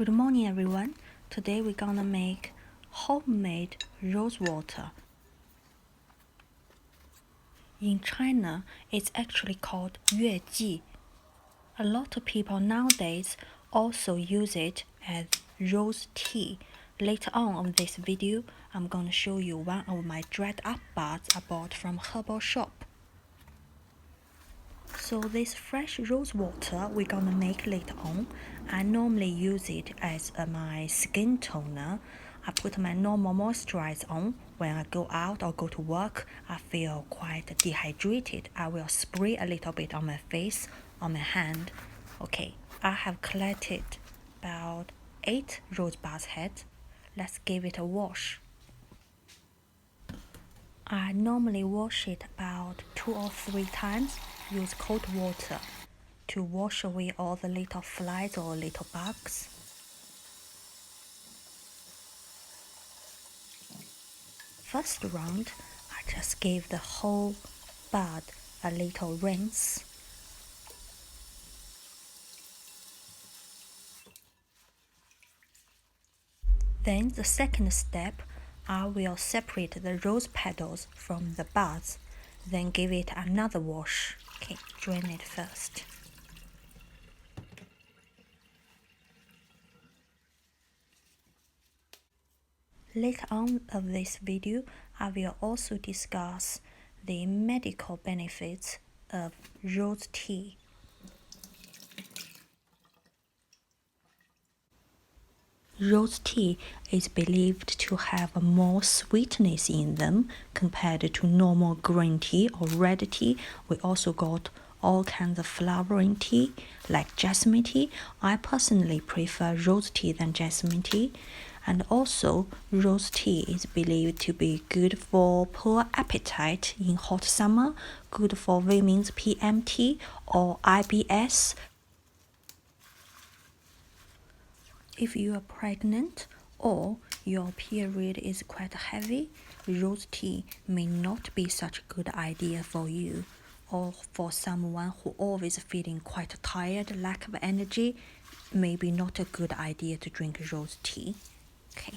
Good morning everyone. Today we're gonna make homemade rose water. In China, it's actually called 月季. A lot of people nowadays also use it as rose tea. Later on in this video, I'm gonna show you one of my dried up buds I bought from herbal shop. So this fresh rose water we're gonna make later on. I normally use it as my skin toner. I put my normal moisturizer on. When I go out or go to work, I feel quite dehydrated. I will spray a little bit on my face, on my hand. Okay, I have collected about 8 rose buds heads. Let's give it a wash. I normally wash it about 2 or 3 times. Use cold water to wash away all the little flies or little bugs. First round, I just gave the whole bud a little rinse. Then the second step, I will separate the rose petals from the buds, then give it another wash. Okay, drain it first. Later on of this video, I will also discuss the medical benefits of rose tea. Rose tea is believed to have more sweetness in them compared to normal green tea or red tea. We also got all kinds of flowering tea like jasmine tea. I personally prefer rose tea than jasmine tea. And also, rose tea is believed to be good for poor appetite in hot summer, good for women's PMT or IBS. If you are pregnant or your period is quite heavy, rose tea may not be such a good idea for you. Or for someone who always feeling quite tired, lack of energy, maybe not a good idea to drink rose tea. Okay.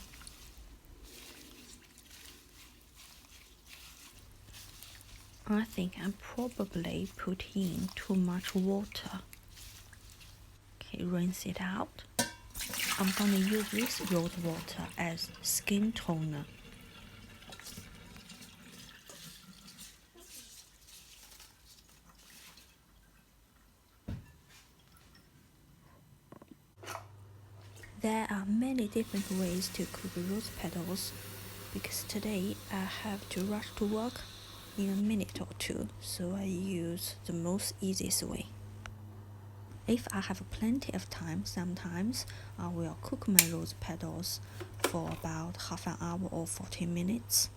I think I'm probably putting too much water. Okay, rinse it out. I'm gonna use this rose water as skin toner. There are many different ways to cook rose petals because today I have to rush to work in a minute or two, so I use the most easiest way. If I have plenty of time, sometimes I will cook my rose petals for about half an hour or 40 minutes.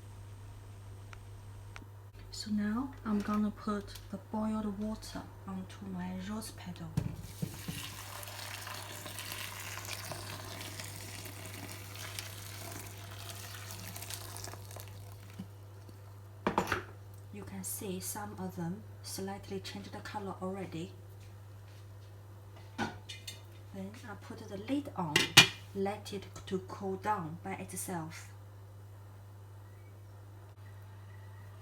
So now I'm gonna put the boiled water onto my rose petal. You can see some of them slightly changed the color already. Then I put the lid on, let it to cool down by itself.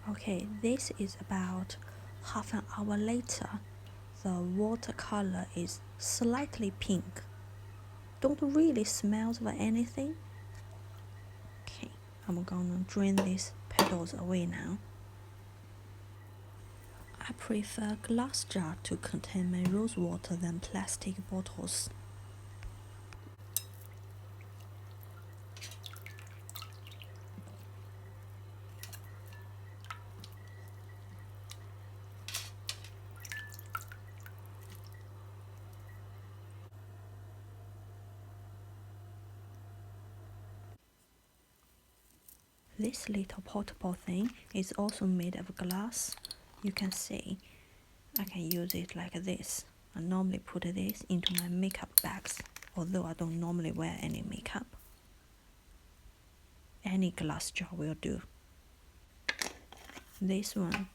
Okay, this is about half an hour later. The watercolor is slightly pink. Don't really smell of anything. Okay, I'm gonna drain these petals away now. I prefer glass jar to contain my rose water than plastic bottles. This little portable thing is also made of glass. You can see I can use it like this. I normally put this into my makeup bags, although I don't normally wear any makeup. Any glass jar will do. This one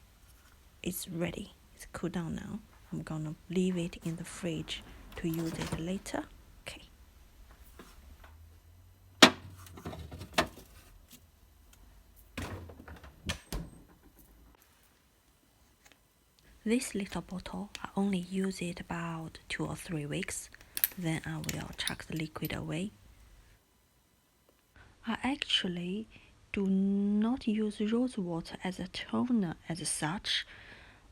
is ready. It's cooled down now. I'm gonna leave it in the fridge to use it later. Okay. This little bottle, I only use it about 2 or 3 weeks. Then I will chuck the liquid away. I actually do not use rose water as a toner as such.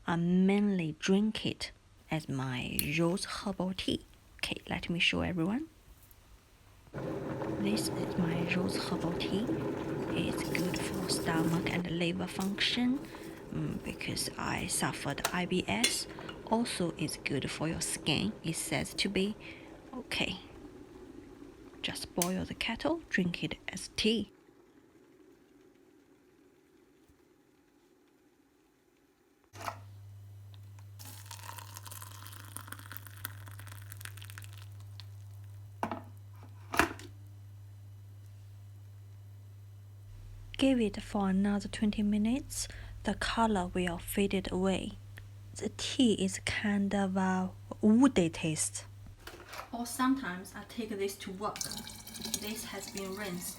I mainly drink it as my rose herbal tea. Okay, let me show everyone. This is my rose herbal tea. It's good for stomach and liver function because I suffered IBS. Also, it's good for your skin, it says to be. Okay, just boil the kettle, drink it as tea. Give it for another 20 minutes, the color will fade away. The tea is kind of a woody taste. Or sometimes I take this to work. This has been rinsed.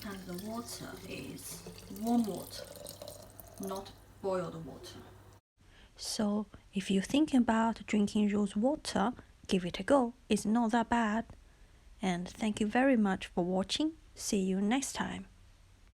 And the water is warm water, not boiled water. So if you're thinking about drinking rose water, give it a go. It's not that bad. And thank you very much for watching. See you next time.